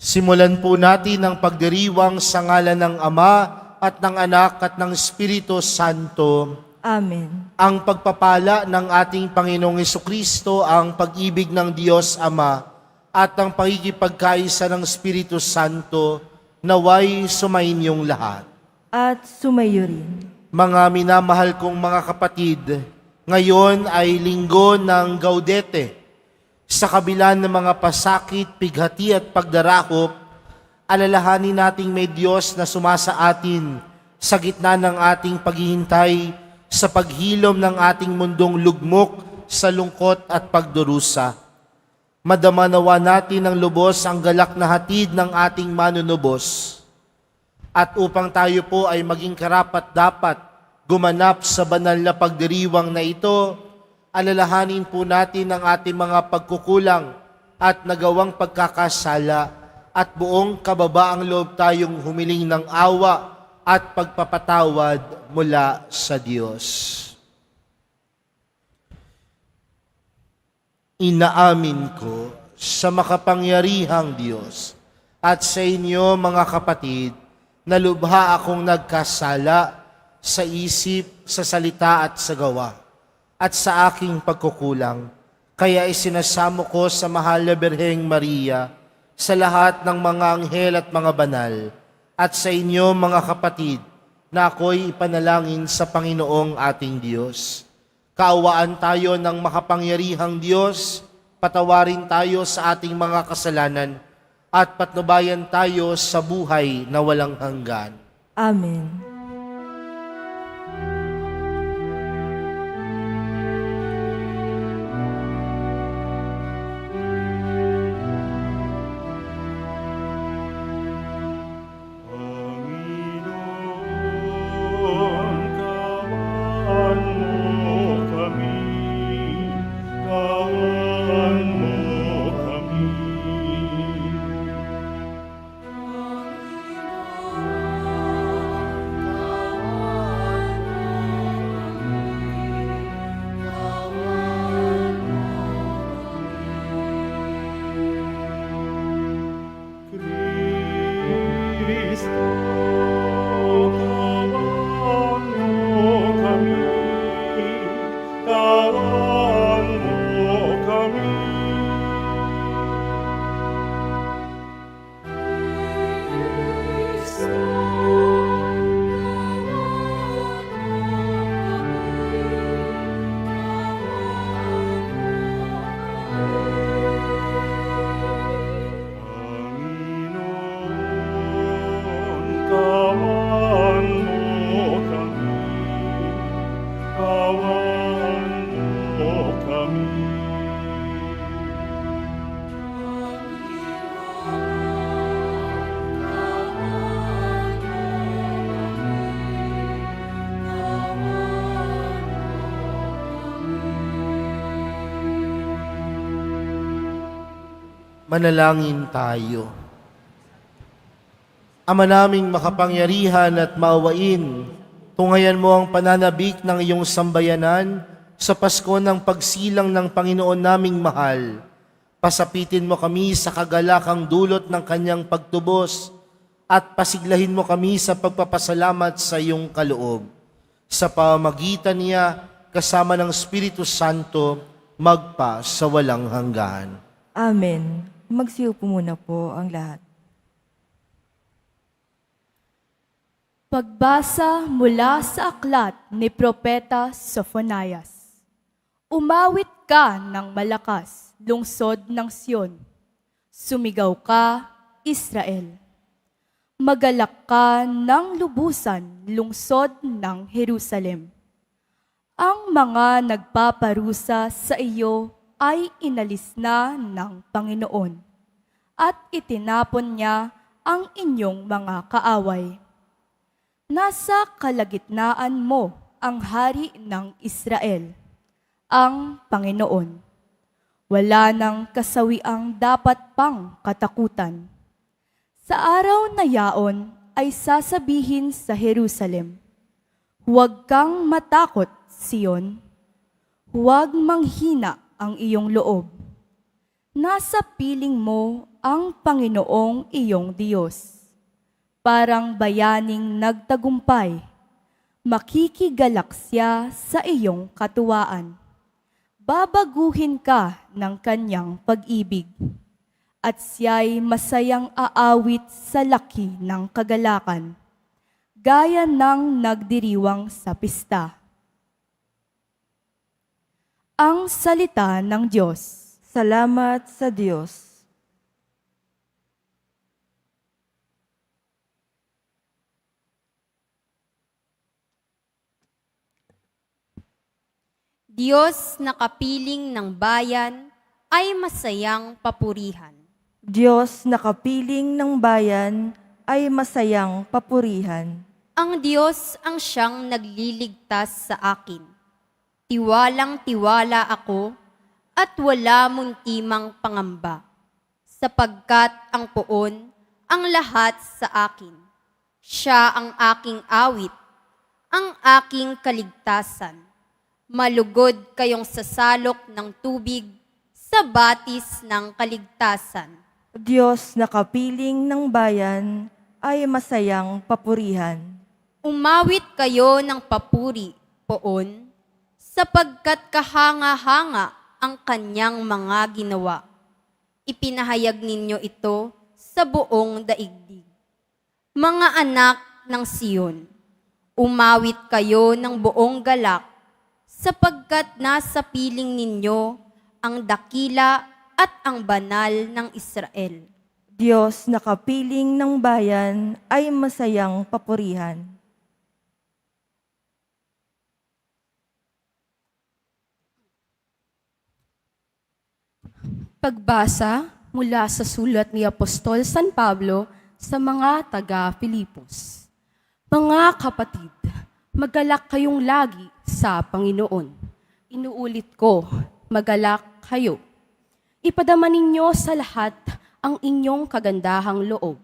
Simulan po natin ang pagdiriwang sa ngalan ng Ama at ng Anak at ng Espiritu Santo. Amen. Ang pagpapala ng ating Panginoong Hesukristo, ang pag-ibig ng Diyos Ama at ang pagkikipagkaisa ng Espiritu Santo naway sumainyong lahat. At sumayo rin. Mga minamahal kong mga kapatid, ngayon ay linggo ng Gaudete. Sa kabila ng mga pasakit, pighati at pagdarahop, alalahanin nating may Diyos na sumasa atin sa gitna ng ating paghihintay sa paghilom ng ating mundong lugmok sa lungkot at pagdurusa. Madama nawa natin ng lubos ang galak na hatid ng ating manunubos. At upang tayo po ay maging karapat-dapat gumanap sa banal na pagdiriwang na ito, alalahanin po natin ang ating mga pagkukulang at nagawang pagkakasala at buong kababaang loob tayong humiling ng awa at pagpapatawad mula sa Diyos. Inaamin ko sa makapangyarihang Diyos at sa inyo mga kapatid na lubha akong nagkasala sa isip, sa salita at sa gawa at sa aking pagkukulang. Kaya isinasamo ko sa mahal na Birheng Maria, sa lahat ng mga anghel at mga banal, at sa inyo mga kapatid, na ako'y ipanalangin sa Panginoong ating Diyos. Kaawaan tayo ng makapangyarihang Diyos, patawarin tayo sa ating mga kasalanan, at patnubayan tayo sa buhay na walang hanggan. Amen. Manalangin tayo. Ama naming makapangyarihan at maawain, tunghayan mo ang pananabik ng iyong sambayanan sa Pasko ng pagsilang ng Panginoon naming mahal. Pasapitin mo kami sa kagalakang dulot ng kanyang pagtubos at pasiglahin mo kami sa pagpapasalamat sa iyong kaloob. Sa pamamagitan niya, kasama ng Espiritu Santo, magpa sa walang hanggan. Amen. Magsiupo muna po ang lahat. Pagbasa mula sa aklat ni Propeta Sophonias. Umawit ka ng malakas, lungsod ng Sion. Sumigaw ka, Israel. Magalak ka ng lubusan, lungsod ng Jerusalem. Ang mga nagpaparusa sa iyo ay inalis na ng Panginoon at itinapon niya ang inyong mga kaaway. Nasa kalagitnaan mo ang hari ng Israel, ang Panginoon. Wala nang kasawiang dapat pang katakutan. Sa araw na yaon ay sasabihin sa Jerusalem, huwag kang matakot, Sion. Huwag manghina ang iyong loob. Nasa piling mo ang Panginoong iyong Diyos. Parang bayaning nagtagumpay, makikigalak siya sa iyong katuwaan. Babaguhin ka ng kanyang pag-ibig, at siya'y masayang aawit sa laki ng kagalakan, gaya ng nagdiriwang sa pista. Ang salita ng Diyos. Salamat sa Diyos. Diyos na kapiling ng bayan ay masayang papurihan. Diyos na kapiling ng bayan ay masayang papurihan. Ang Diyos ang siyang nagliligtas sa akin. Tiwalang-tiwala ako at wala muntimang pangamba, sapagkat ang poon ang lahat sa akin. Siya ang aking awit, ang aking kaligtasan. Malugod kayong sasalok ng tubig sa batis ng kaligtasan. Diyos na kapiling ng bayan ay masayang papurihan. Umawit kayo ng papuri, poon, sapagkat kahanga-hanga ang kanyang mga ginawa. Ipinahayag ninyo ito sa buong daigdig. Mga anak ng Siyon, umawit kayo ng buong galak, sapagkat nasa piling ninyo ang dakila at ang banal ng Israel. Diyos na kapiling ng bayan ay masayang papurihan. Pagbasa mula sa sulat ni Apostol San Pablo sa mga taga-Filipos. Mga kapatid, magalak kayong lagi sa Panginoon. Inuulit ko, magalak kayo. Ipadama ninyo sa lahat ang inyong kagandahang loob.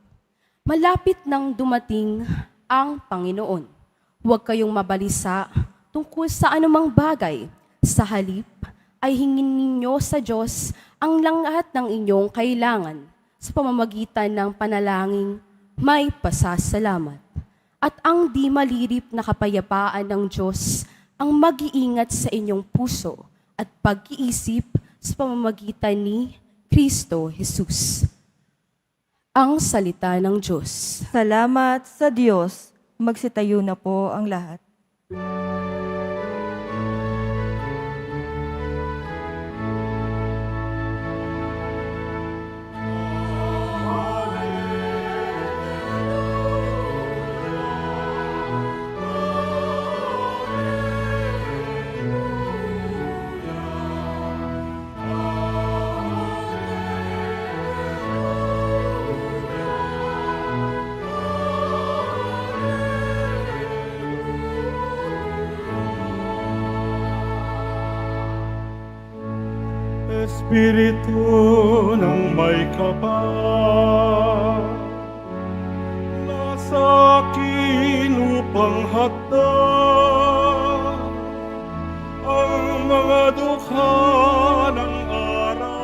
Malapit nang dumating ang Panginoon. Huwag kayong mabalisa tungkol sa anumang bagay. Sa halip ay hingin ninyo sa Diyos ang lahat ng inyong kailangan sa pamamagitan ng panalangin may pasasalamat. At ang di malirip na kapayapaan ng Diyos ang mag-iingat sa inyong puso at pag-iisip sa pamamagitan ni Kristo Jesus. Ang salita ng Diyos. Salamat sa Diyos. Magsitayo na po ang lahat. Espiritu ng may kapal, nasa akin upang hakdan ang mga dukha ng araw.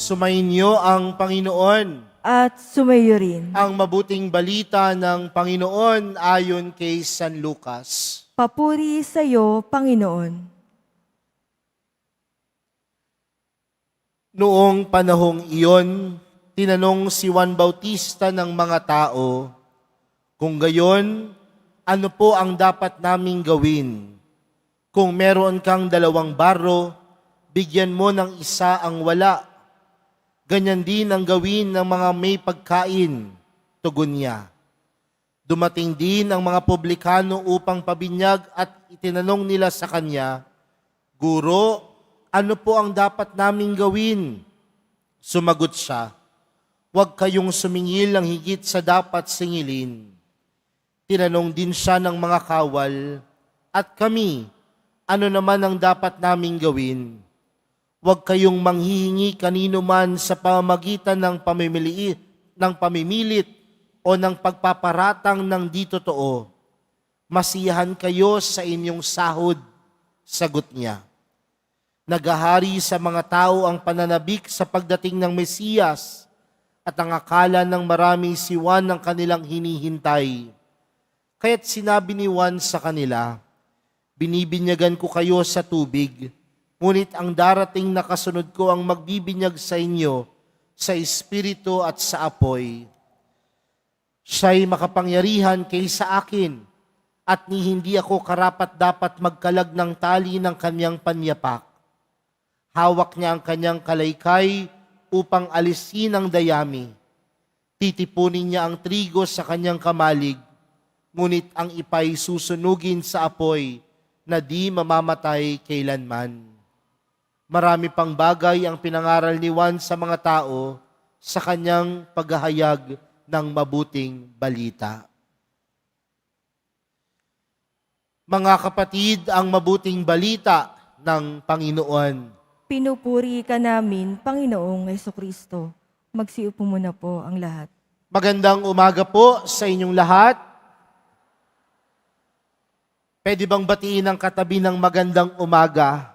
Sumainyo ang Panginoon. At sumayo rin. Ang mabuting balita ng Panginoon ayon kay San Lucas. Papuri sa iyo, Panginoon. Noong panahong iyon, tinanong si Juan Bautista ng mga tao, kung gayon, ano po ang dapat naming gawin? Kung meron kang 2 baro, bigyan mo ng isa ang wala. Ganyan din ang gawin ng mga may pagkain, tugon niya. Dumating din ang mga publikano upang pabinyag at itinanong nila sa kanya, Guro, ano po ang dapat naming gawin? Sumagot siya, "Huwag kayong sumingil ng higit sa dapat singilin." Tinanong din siya ng mga kawal, "At kami, ano naman ang dapat naming gawin?" "Huwag kayong manghihingi kanino man sa pamamagitan ng pamimilit o ng pagpaparatang ng di totoo. Masiyahan kayo sa inyong sahod," sagot niya. Nagahari sa mga tao ang pananabik sa pagdating ng Mesiyas at ang akala ng marami si Juan ang kanilang hinihintay. Kaya't sinabi ni Juan sa kanila, "Binibinyagan ko kayo sa tubig, ngunit ang darating na kasunod ko ang magbibinyag sa inyo sa Espiritu at sa apoy. Siya'y makapangyarihan kaysa akin, at ni hindi ako karapat-dapat magkalag ng tali ng kanyang panyapak. Hawak niya ang kanyang kalaykay upang alisin ang dayami. Titipunin niya ang trigo sa kanyang kamalig, ngunit ang ipay susunugin sa apoy na di mamamatay kailanman." Marami pang bagay ang pinangaral ni Juan sa mga tao sa kanyang paghahayag ng mabuting balita. Mga kapatid, ang mabuting balita ng Panginoon. Pinupuri ka namin, Panginoong Hesukristo. Magsiupo muna po ang lahat. Magandang umaga po sa inyong lahat. Pwede bang batiin ang katabi ng magandang umaga?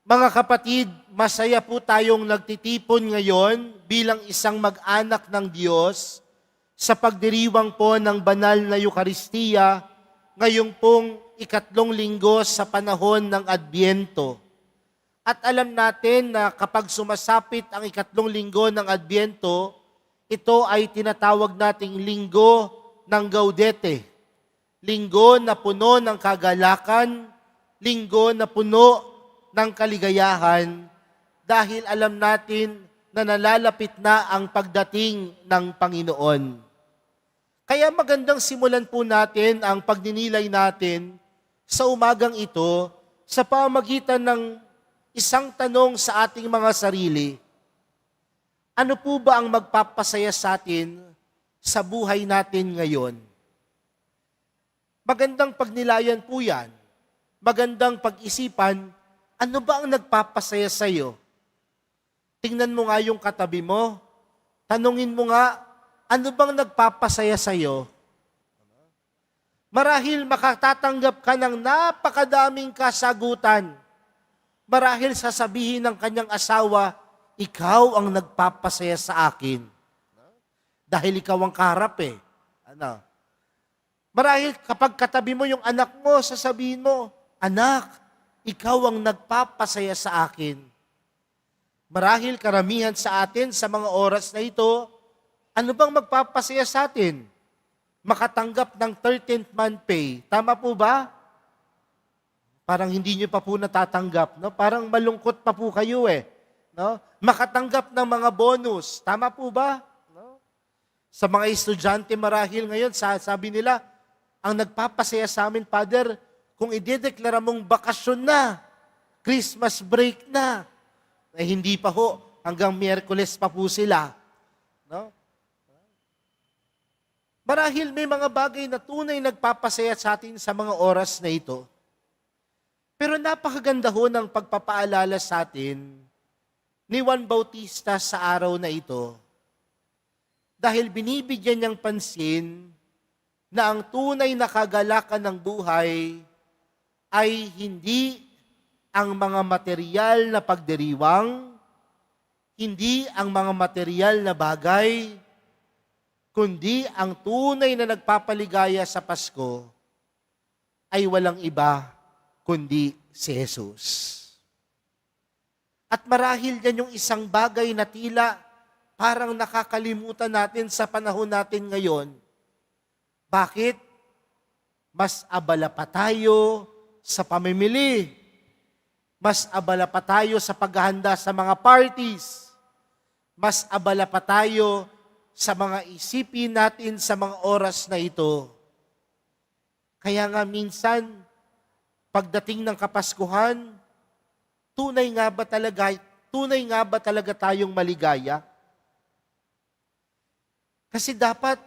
Mga kapatid, masaya po tayong nagtitipon ngayon bilang isang mag-anak ng Diyos sa pagdiriwang po ng banal na Eukaristiya ngayong pong ikatlong linggo sa panahon ng Adbyento. At alam natin na kapag sumasapit ang ikatlong linggo ng Adbyento, ito ay tinatawag nating linggo ng Gaudete. Linggo na puno ng kagalakan, linggo na puno ng kaligayahan, dahil alam natin na nalalapit na ang pagdating ng Panginoon. Kaya magandang simulan po natin ang pagninilay natin sa umagang ito sa pamagitan ng isang tanong sa ating mga sarili. Ano po ba ang magpapasaya sa atin sa buhay natin ngayon? Magandang pagnilayan po yan. Magandang pag-isipan, ano ba ang nagpapasaya sa iyo? Tingnan mo nga yung katabi mo. Tanungin mo nga, ano bang nagpapasaya sa iyo? Marahil makatatanggap ka ng napakadaming kasagutan. Marahil sasabihin ng kanyang asawa, "Ikaw ang nagpapasaya sa akin." Dahil ikaw ang kaharap eh. Marahil kapag katabi mo yung anak mo, sasabihin mo, "Anak, ikaw ang nagpapasaya sa akin." Marahil karamihan sa atin sa mga oras na ito, ano bang magpapasaya sa atin? Makatanggap ng 13th month pay. Tama po ba? Parang hindi nyo pa po natatanggap. No? Parang malungkot pa po kayo eh. No? Makatanggap ng mga bonus. Tama po ba? No? Sa mga estudyante marahil ngayon, sabi nila, ang nagpapasaya sa amin, Father, kung idedeklara mong bakasyon na, Christmas break na, eh hindi pa ho, hanggang Miyerkules pa po sila. No? Marahil may mga bagay na tunay nagpapasaya sa atin sa mga oras na ito. Pero napakaganda ho ng pagpapaalala sa atin ni Juan Bautista sa araw na ito. Dahil binibigyan niyang pansin na ang tunay na kagalakan ng buhay ay hindi ang mga material na pagdiriwang, hindi ang mga material na bagay, kundi ang tunay na nagpapaligaya sa Pasko ay walang iba kundi si Jesus. At marahil yan yung isang bagay na tila parang nakakalimutan natin sa panahon natin ngayon. Bakit? Mas abala pa tayo sa pamimili. Mas abala pa tayo sa paghahanda sa mga parties. Mas abala pa tayo sa mga isipin natin sa mga oras na ito. Kaya nga minsan, pagdating ng Kapaskuhan, tunay nga ba talaga tayong maligaya? Kasi dapat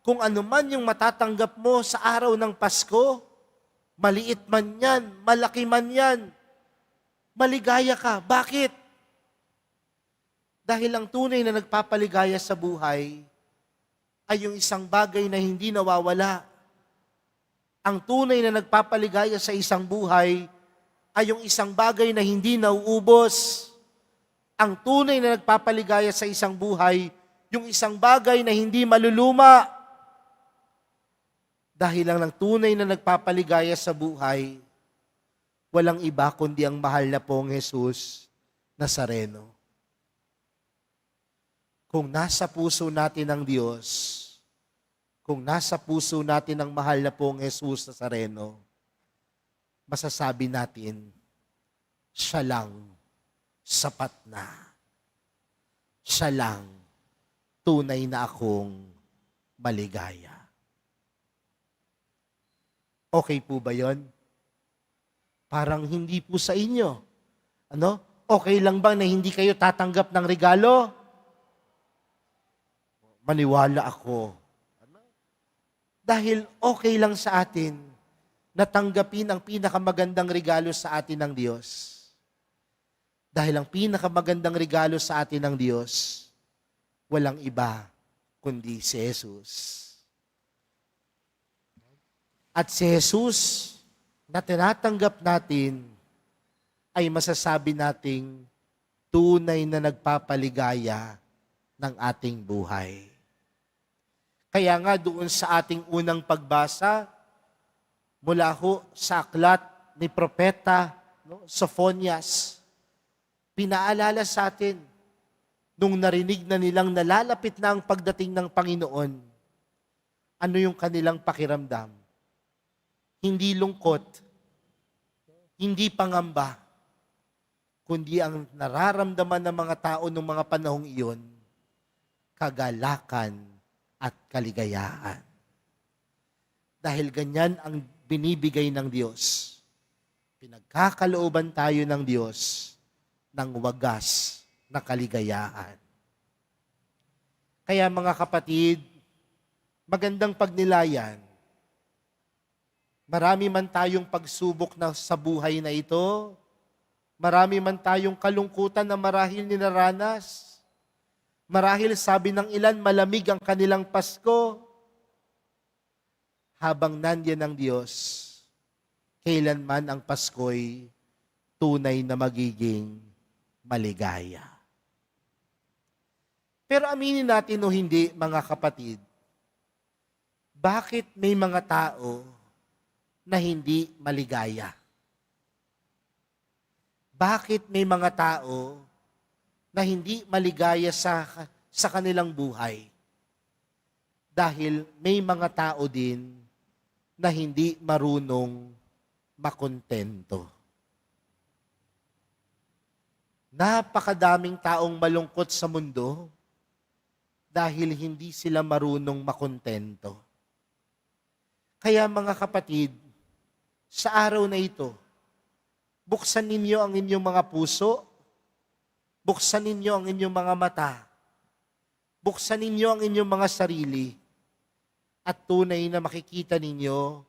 kung ano man yung matatanggap mo sa araw ng Pasko, maliit man yan, malaki man yan, maligaya ka. Bakit? Dahil ang tunay na nagpapaligaya sa buhay ay yung isang bagay na hindi nawawala. Ang tunay na nagpapaligaya sa isang buhay ay yung isang bagay na hindi nauubos. Ang tunay na nagpapaligaya sa isang buhay, yung isang bagay na hindi maluluma. Dahil lang ng tunay na nagpapaligaya sa buhay, walang iba kundi ang mahal na pong Jesus Nazareno. Kung nasa puso natin ang Diyos, kung nasa puso natin ang mahal na pong Jesus Nazareno, masasabi natin, siya lang sapat na. Siya lang tunay na akong maligaya. Okay po ba yon? Parang hindi po sa inyo. Ano? Okay lang ba na hindi kayo tatanggap ng regalo? Maniwala ako. Ano? Dahil okay lang sa atin na tanggapin ang pinakamagandang regalo sa atin ng Diyos. Dahil ang pinakamagandang regalo sa atin ng Diyos, walang iba kundi si Jesus. At si Jesus na tinatanggap natin ay masasabi nating tunay na nagpapaligaya ng ating buhay. Kaya nga doon sa ating unang pagbasa, mula ho sa aklat ni Propeta Sophonias, pinaalala sa atin, nung narinig na nilang nalalapit na ang pagdating ng Panginoon, ano yung kanilang pakiramdam? Hindi lungkot, hindi pangamba, kundi ang nararamdaman ng mga tao ng mga panahong iyon, kagalakan at kaligayahan. Dahil ganyan ang binibigay ng Diyos. Pinagkakalooban tayo ng Diyos ng wagas na kaligayahan. Kaya mga kapatid, magandang pagnilayan. Marami man tayong pagsubok na sa buhay na ito, marami man tayong kalungkutan na marahil ninaranas, marahil sabi ng ilan, malamig ang kanilang Pasko. Habang nandiyan ang Diyos, kailanman ang Pasko'y tunay na magiging maligaya. Pero aminin natin o hindi, mga kapatid, bakit may mga tao na hindi maligaya? Bakit may mga tao na hindi maligaya sa kanilang buhay? Dahil may mga tao din na hindi marunong makontento. Napakadaming taong malungkot sa mundo dahil hindi sila marunong makontento. Kaya mga kapatid, sa araw na ito, buksan ninyo ang inyong mga puso, buksan ninyo ang inyong mga mata, buksan ninyo ang inyong mga sarili, at tunay na makikita ninyo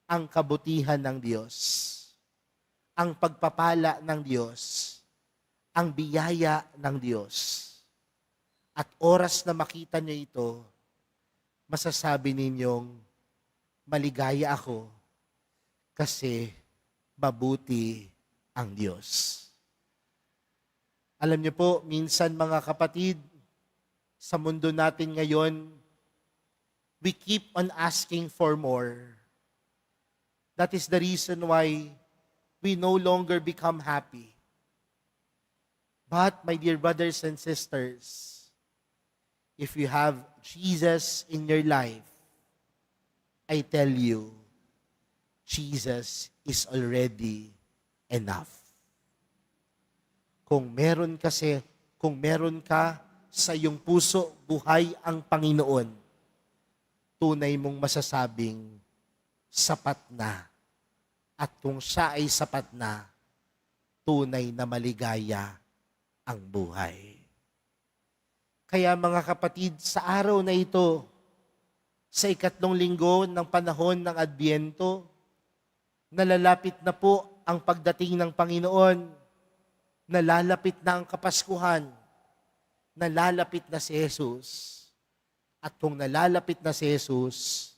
ang kabutihan ng Diyos, ang pagpapala ng Diyos, ang biyaya ng Diyos. At oras na makita niyo ito, masasabi ninyong, maligaya ako kasi mabuti ang Diyos. Alam niyo po, minsan mga kapatid, sa mundo natin ngayon, we keep on asking for more. That is the reason why we no longer become happy. But, my dear brothers and sisters, if you have Jesus in your life, I tell you, Jesus is already enough. Kung meron ka sa iyong puso, buhay ang Panginoon, tunay mong masasabing, sapat na. At kung siya ay sapat na, tunay na maligaya ang buhay. Kaya mga kapatid, sa araw na ito, sa 3 linggo ng panahon ng Adbyento, nalalapit na po ang pagdating ng Panginoon, nalalapit na ang Kapaskuhan, nalalapit na si Jesus. At kung nalalapit na si Jesus,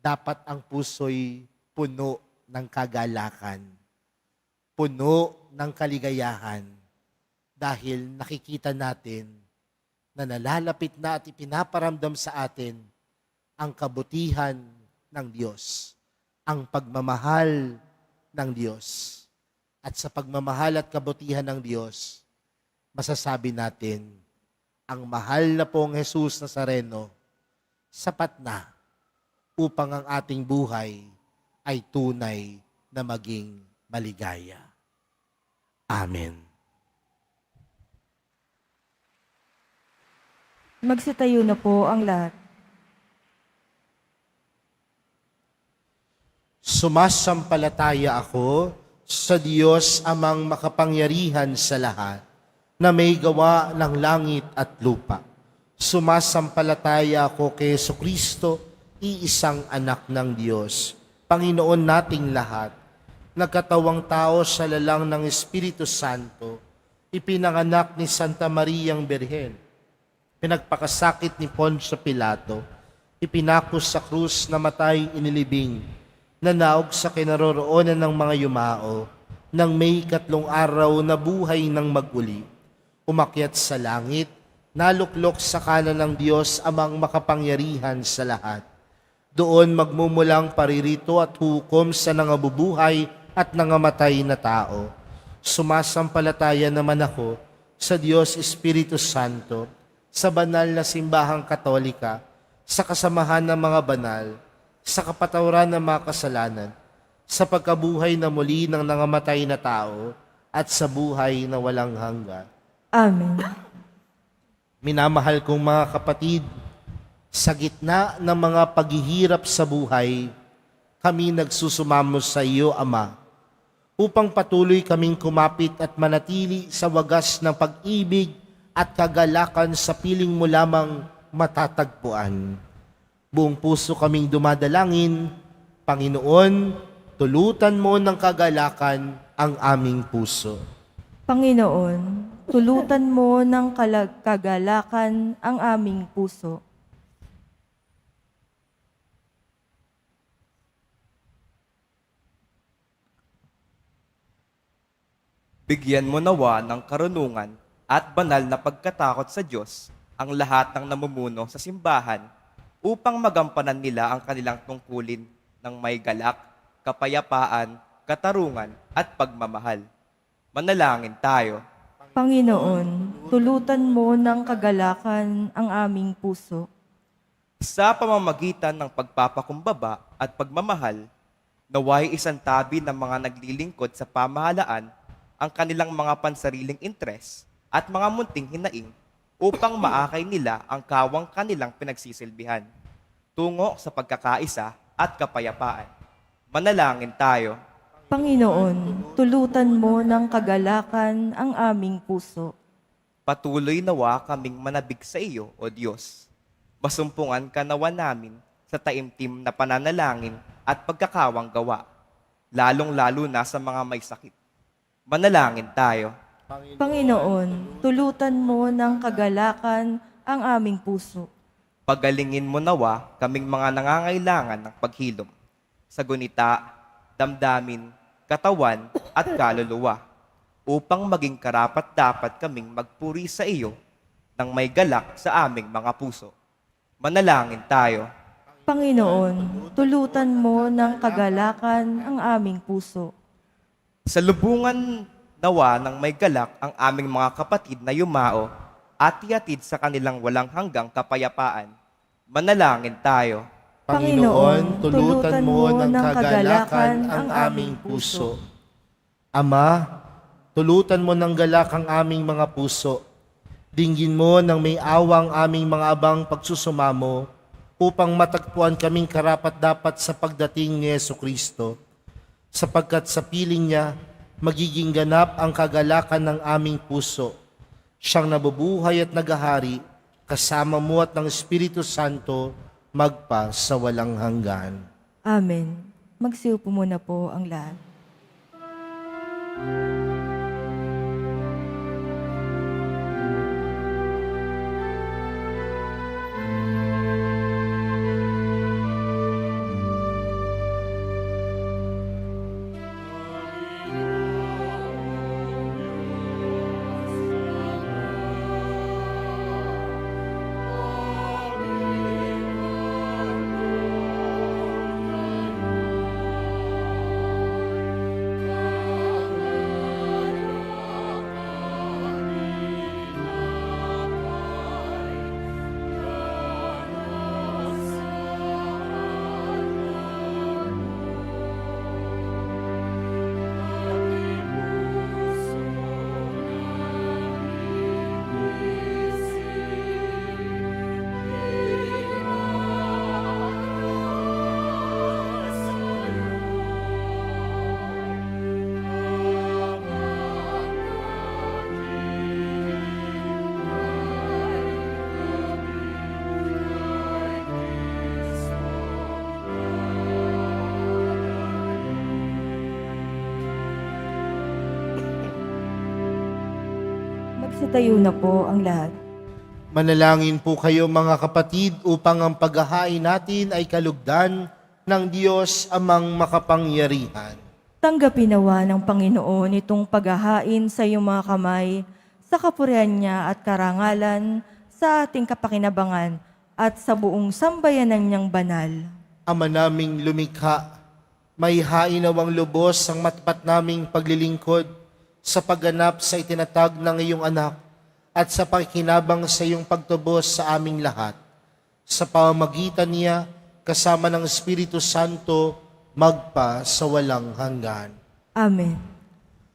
dapat ang puso'y puno ng kagalakan, puno ng kaligayahan, dahil nakikita natin na nalalapit na at ipinaparamdam sa atin ang kabutihan ng Diyos, ang pagmamahal ng Diyos. At sa pagmamahal at kabutihan ng Diyos, masasabi natin, ang mahal na pong Jesus Nazareno, sapat na upang ang ating buhay ay tunay na maging maligaya. Amen. Magsitayo na po ang lahat. Sumasampalataya ako sa Diyos amang makapangyarihan sa lahat, na may gawa ng langit at lupa. Sumasampalataya ako kay Jesucristo, iisang anak ng Diyos, Panginoon nating lahat, nagkatawang tao sa lalang ng Espiritu Santo, ipinanganak ni Santa Mariang Birhen, pinagpakasakit ni Poncio Pilato, ipinakos sa krus, namatay, inilibing, nanaog sa kinaroroonan ng mga yumao, nang may 3 araw na buhay ng maguli, umakyat sa langit, naluklok sa kanan ng Diyos amang makapangyarihan sa lahat. Doon magmumulang paririto at hukom sa nangabubuhay at nangamatay na tao. Sumasampalataya naman ako sa Diyos Espiritu Santo, sa banal na simbahang katolika, sa kasamahan ng mga banal, sa kapatawaran ng mga kasalanan, sa pagkabuhay na muli ng nangamatay na tao, at sa buhay na walang hanggan. Amen. Minamahal kong mga kapatid, sa gitna ng mga paghihirap sa buhay, kami nagsusumamo sa iyo, Ama, upang patuloy kaming kumapit at manatili sa wagas ng pag-ibig at kagalakan sa piling mo lamang matatagpuan. Buong puso kaming dumadalangin, Panginoon, tulutan mo ng kagalakan ang aming puso. Panginoon, tulutan mo ng kagalakan ang aming puso. Bigyan mo nawa ng karunungan at banal na pagkatakot sa Diyos ang lahat ng namumuno sa simbahan upang magampanan nila ang kanilang tungkulin ng may galak, kapayapaan, katarungan at pagmamahal. Manalangin tayo. Panginoon, tulutan mo ng kagalakan ang aming puso. Sa pamamagitan ng pagpapakumbaba at pagmamahal, naway isantabi ng mga naglilingkod sa pamahalaan ang kanilang mga pansariling interes at mga munting hinaing upang maakay nila ang kawang kanilang pinagsisilbihan tungo sa pagkakaisa at kapayapaan. Manalangin tayo. Panginoon, tulutan mo ng kagalakan ang aming puso. Patuloy nawa kaming manabik sa iyo, O Diyos. Masumpungan ka nawa namin sa taimtim na pananalangin at pagkakawang gawa, lalong-lalo na sa mga may sakit. Manalangin tayo. Panginoon, tulutan mo ng kagalakan ang aming puso. Pagalingin mo nawa kaming mga nangangailangan ng paghilom sa gunita, damdamin, katawan at kaluluwa upang maging karapat-dapat kaming magpuri sa iyo ng may galak sa aming mga puso. Manalangin tayo. Panginoon, tulutan mo ng kagalakan ang aming puso. Sa lubungan nawa ng may galak ang aming mga kapatid na yumao at ihatid sa kanilang walang hanggang kapayapaan. Manalangin tayo. Panginoon, tulutan mo ng kagalakan ang aming puso. Ama, tulutan mo ng galak ang aming mga puso. Dinggin mo ng may awang aming mga abang pagsusumamo upang matagpuan kaming karapat-dapat sa pagdating ni Jesucristo. Sapagkat sa piling niya, magiging ganap ang kagalakan ng aming puso. Siyang nabubuhay at nagahari, kasama mo at ng Espiritu Santo, magpa sa walang hanggan. Amen. Magsiupo muna po ang lahat. Magsitayo na po ang lahat. Manalangin po kayo mga kapatid upang ang paghahain natin ay kalugdan ng Diyos amang makapangyarihan. Tanggapin nawa ng Panginoon itong paghahain sa iyong mga kamay, sa kapurihan niya at karangalan, sa ating kapakinabangan at sa buong sambayanan niyang banal. Ama naming lumikha, may hainawang lubos ang matapat naming paglilingkod sa pagganap sa itinatag ng iyong anak at sa pakikinabang sa iyong pagtubos sa aming lahat. Sa pamamagitan niya, kasama ng Espiritu Santo, magpa sa walang hanggan. Amen.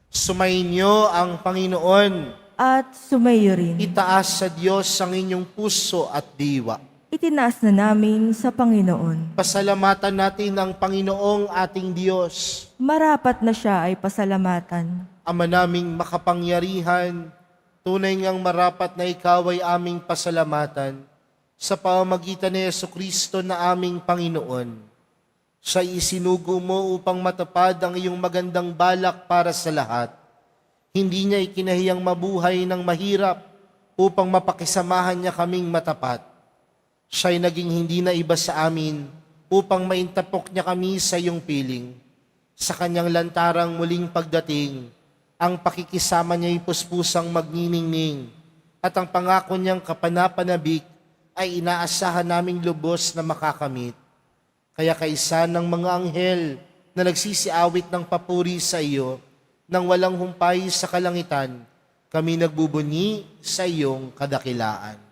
Sumainyo ang Panginoon. At sumayo rin. Itaas sa Diyos ang inyong puso at diwa. Itinaas na namin sa Panginoon. Pasalamatan natin ang Panginoong ating Diyos. Marapat na siya ay pasalamatan. Ama naming makapangyarihan, tunay ngang marapat na ikaw ay aming pasalamatan sa pamamagitan ni Jesucristo na aming Panginoon. Siya isinugo mo upang matupad ang iyong magandang balak para sa lahat. Hindi niya ikinahiyang mabuhay ng mahirap upang mapakisamahan niya kaming matapat. Siya'y naging hindi na iba sa amin upang maintapok niya kami sa iyong piling. Sa kanyang lantarang muling pagdating, ang pakikisama niya'y puspusang magniningning at ang pangako niyang kapanapanabik ay inaasahan naming lubos na makakamit. Kaya kaisa ng mga anghel na nagsisiawit ng papuri sa iyo, nang walang humpay sa kalangitan, kami nagbubunyi sa iyong kadakilaan.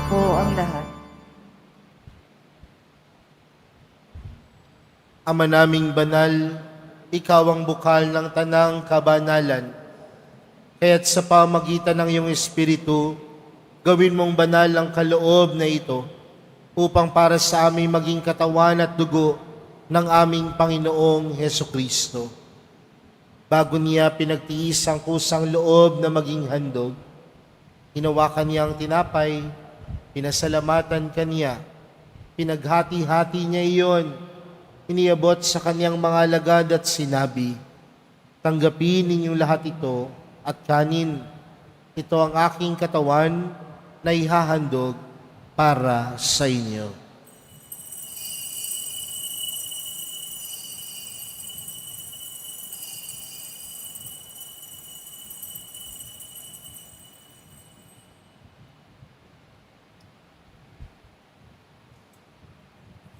po ang lahat. Ama naming banal, ikaw ang bukal ng tanang kabanalan. Kaya't sa pamagitan ng iyong Espiritu, gawin mong banal ang kaloob na ito upang para sa aming maging katawan at dugo ng aming Panginoong Hesukristo. Bago niya pinagtiis ang kusang loob na maging handog, hinawakan niya ang tinapay, pinasalamatan kaniya, pinaghati-hati niya iyon, iniabot sa kanyang mga alagad at sinabi, "Tanggapin ninyong lahat ito at kanin. Ito ang aking katawan na ihahandog para sa inyo."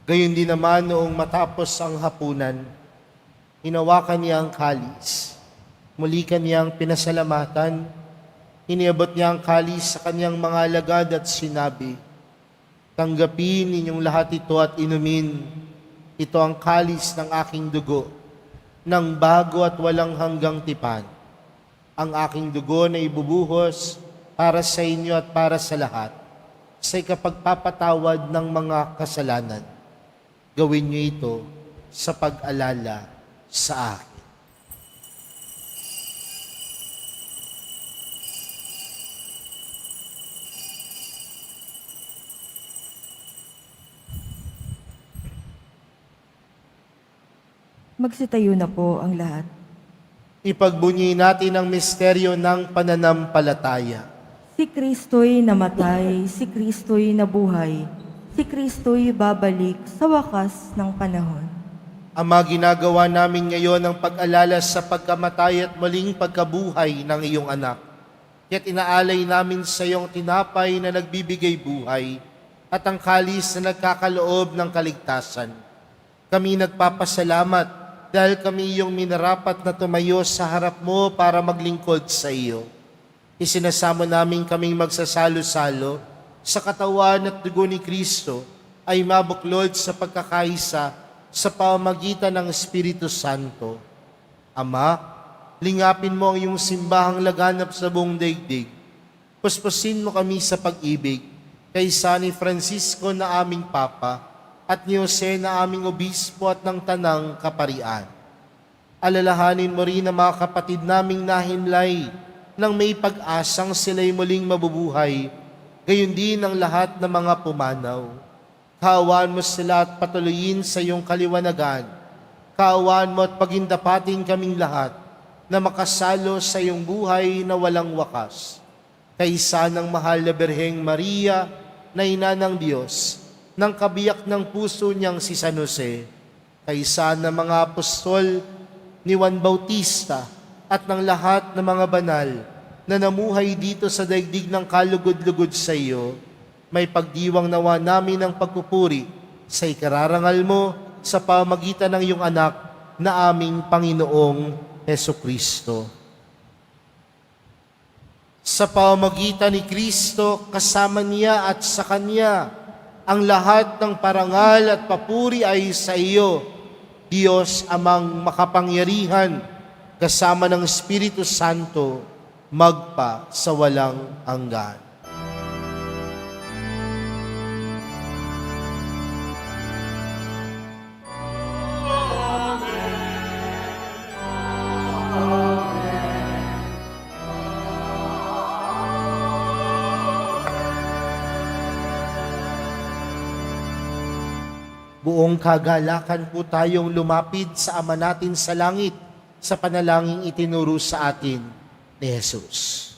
Gayon din naman noong matapos ang hapunan, hinawakan niya ang kalis. Muli kaniyang pinasalamatan, iniabot niya ang kalis sa kanyang mga alagad at sinabi, "Tanggapin ninyong lahat ito at inumin. Ito ang kalis ng aking dugo, ng bago at walang hanggang tipan. Ang aking dugo na ibubuhos para sa inyo at para sa lahat, sa ikapagpapatawad ng mga kasalanan. Gawin niyo ito sa pag-alala sa akin." Magsitayo na po ang lahat. Ipagbunyi natin ang misteryo ng pananampalataya. Si Kristo'y namatay, si Kristo'y nabuhay, si Kristo'y babalik sa wakas ng panahon. Ama, ginagawa namin ngayon ang pag-alala sa pagkamatay at muling pagkabuhay ng iyong anak. Kaya't inaalay namin sa iyong tinapay na nagbibigay buhay at ang kalis na nagkakaloob ng kaligtasan. Kami nagpapasalamat dahil kami iyong minarapat na tumayo sa harap mo para maglingkod sa iyo. Isinasamo namin kaming magsasalo-salo sa katawan at dugo ni Kristo ay mabuklod sa pagkakaisa sa pamamagitan ng Espiritu Santo. Ama, lingapin mo ang iyong simbahang laganap sa buong daigdig. Puspusin mo kami sa pag-ibig kay San Francisco na aming Papa at ni Jose na aming Obispo at ng Tanang Kaparian. Alalahanin mo rin ang mga kapatid naming nahimlay nang may pag-asang sila'y muling mabubuhay, gayon din ang lahat ng mga pumanaw. Kaawaan mo sila at patuloyin sa iyong kaliwanagan. Kaawaan mo at pagindapatin kaming lahat na makasalo sa iyong buhay na walang wakas. Kaysa ng mahal na Birheng Maria na ina ng Diyos, ng kabiyak ng puso niyang si San Jose, kaysa ng mga apostol ni Juan Bautista at ng lahat ng mga banal na namuhay dito sa daigdig ng kalugod-lugod sa iyo, may pagdiwang nawa namin ng pagpupuri sa ikararangal mo sa pamagitan ng iyong anak na aming Panginoong Hesukristo. Sa pamamagitan ni Kristo, kasama niya at sa Kanya, ang lahat ng parangal at papuri ay sa iyo, Diyos amang makapangyarihan, kasama ng Espiritu Santo, magpa sa walang hanggan. Buong kagalakan po tayong lumapit sa Ama natin sa langit sa panalangin itinuro sa atin ni Jesus.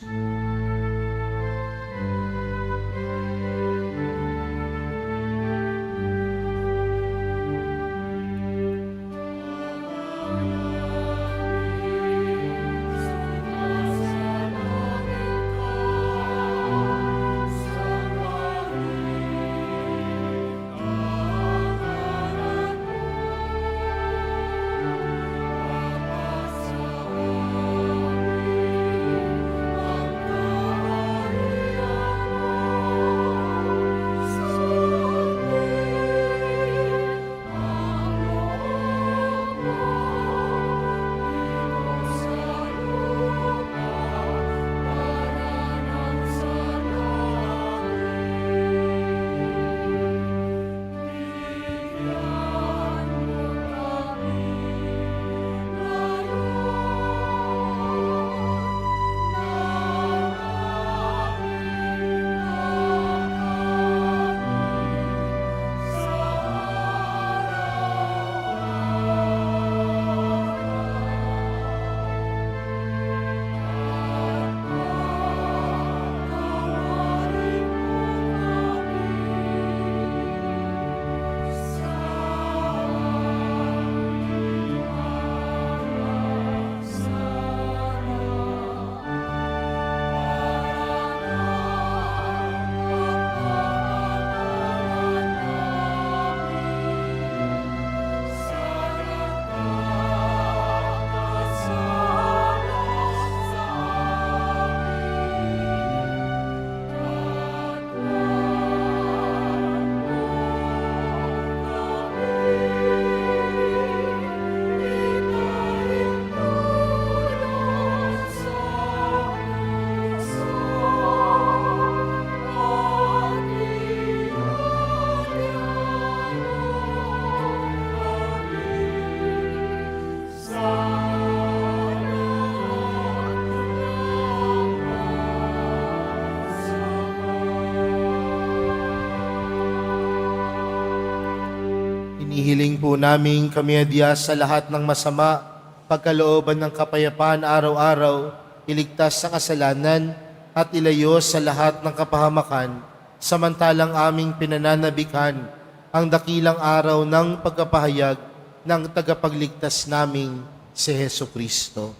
Hinihiling po namin kami adya sa lahat ng masama, pagkalooban ng kapayapaan araw-araw, iligtas sa kasalanan at ilayo sa lahat ng kapahamakan, samantalang aming pinananabikan ang dakilang araw ng pagkapahayag ng tagapagligtas naming si Heso Kristo.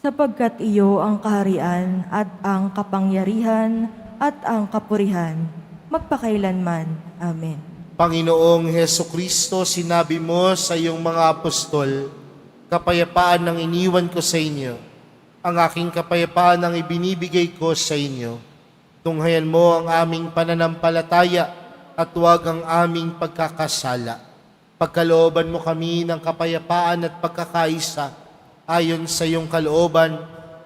Sapagkat iyo ang kaharian at ang kapangyarihan at ang kapurihan, magpakailanman. Amen. Panginoong Heso Kristo, sinabi mo sa iyong mga apostol, kapayapaan ang iniwan ko sa inyo, ang aking kapayapaan ang ibinibigay ko sa inyo. Tunghayan mo ang aming pananampalataya at huwag ang aming pagkakasala. Pagkalooban mo kami ng kapayapaan at pagkakaisa ayon sa iyong kalooban,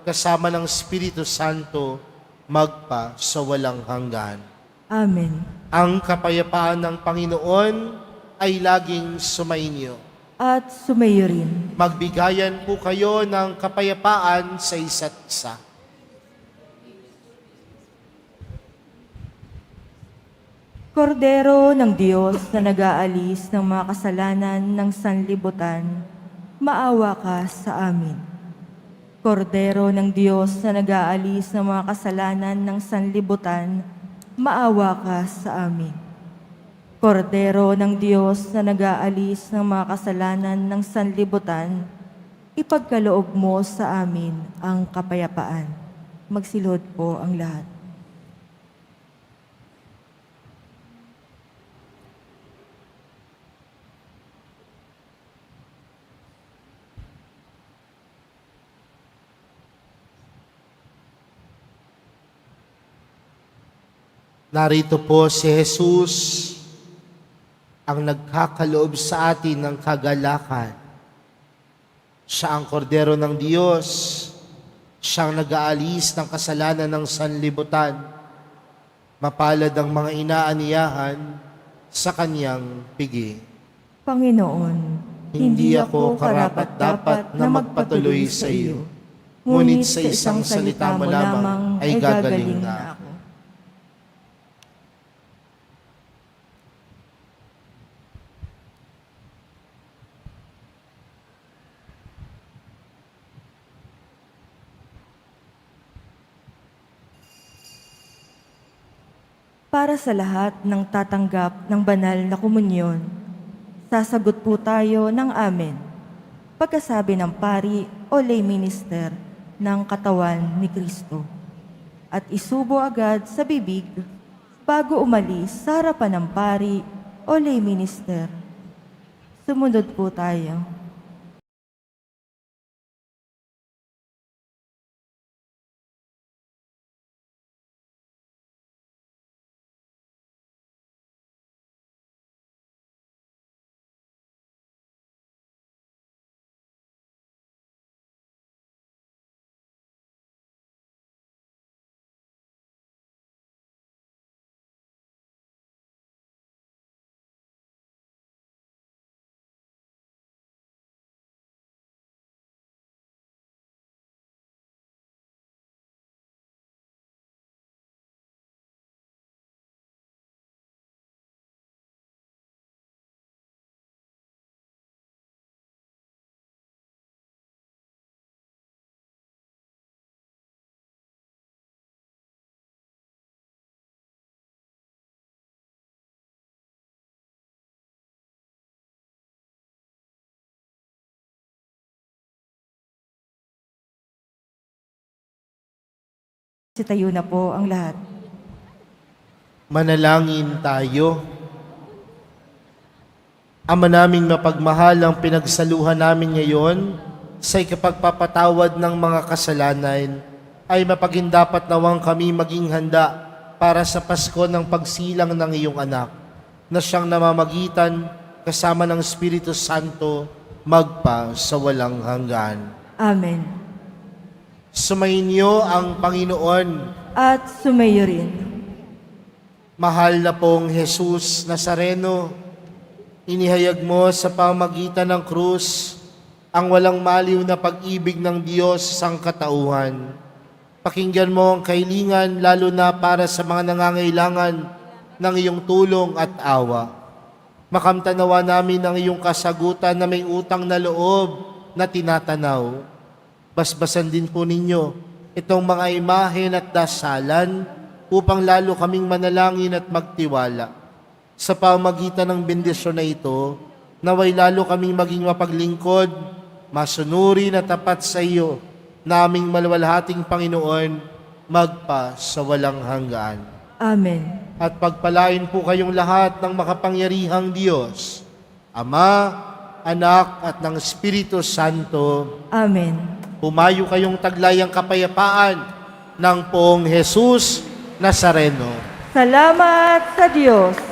kasama ng Espiritu Santo, magpa sa walang hanggan. Amen. Ang kapayapaan ng Panginoon ay laging sumainyo. At sumayo rin. Magbigayan po kayo ng kapayapaan sa isa't isa. Kordero ng Diyos na nag-aalis ng mga kasalanan ng sanlibutan, maawa ka sa amin. Kordero ng Diyos na nag-aalis ng mga kasalanan ng sanlibutan, maawa ka sa amin. Kordero ng Diyos na nag-aalis ng mga kasalanan ng sanlibutan, ipagkaloob mo sa amin ang kapayapaan. Magsilod po ang lahat. Narito po si Jesus, ang nagkakaloob sa atin ng kagalakan. Siya ang kordero ng Diyos, siyang nag-aalis ng kasalanan ng sanlibutan. Mapalad ang mga inaaniyahan sa kanyang pigi. Panginoon, Hindi ako karapat-dapat na magpatuloy sa iyo, ngunit sa isang salita mo lamang ay gagaling na ako. Para sa lahat ng tatanggap ng banal na komunyon, sasagot po tayo ng amen. Pagkasabi ng pari o lay minister ng katawan ni Kristo. At isubo agad sa bibig bago umalis sa harapan ng pari o lay minister. Sumunod po tayo. Sitayo na po ang lahat. Manalangin tayo. Ama naming mapagmahal, ang pinagsaluhan namin ngayon sa ikapagpapatawad ng mga kasalanan ay mapagindapat nawang kami maging handa para sa Pasko ng pagsilang ng iyong anak na siyang namamagitan kasama ng Espiritu Santo magpa sa walang hanggan. Amen. Sumainyo ang Panginoon. At sumayo rin. Mahal na pong Jesus Nazareno, inihayag mo sa pamagitan ng krus ang walang maliw na pag-ibig ng Diyos sa sangkatauhan. Pakinggan mo ang kahilingan lalo na para sa mga nangangailangan ng iyong tulong at awa. Makamtanawa namin ang iyong kasagutan na may utang na loob na tinatanaw. Basbasan din po ninyo itong mga imahen at dasalan upang lalo kaming manalangin at magtiwala. Sa pamagitan ng bendisyon na ito, naway lalo kaming maging mapaglingkod, masunurin at tapat sa iyo, naming maluwalhating Panginoon, magpa sa walang hanggan. Amen. At pagpalain po kayong lahat ng makapangyarihang Diyos, Ama, Anak at ng Espiritu Santo. Amen. Pumayo kayong taglayang kapayapaan ng Poong Jesus Nazareno. Salamat sa Diyos.